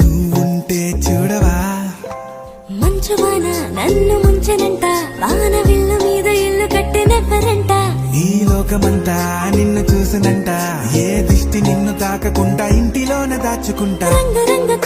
నువ్వుంటే చూడవా మంచు వాన నన్ను ముంచనంట వాన విల్లు మీద ఇల్లు కట్టినెవ్వరంట ఈ లోకమంతా నిన్ను చూసనంట ఏ దిష్టి నిన్ను తాకకుండా ఇంటిలోన దాచుకుంటా రంగు రంగు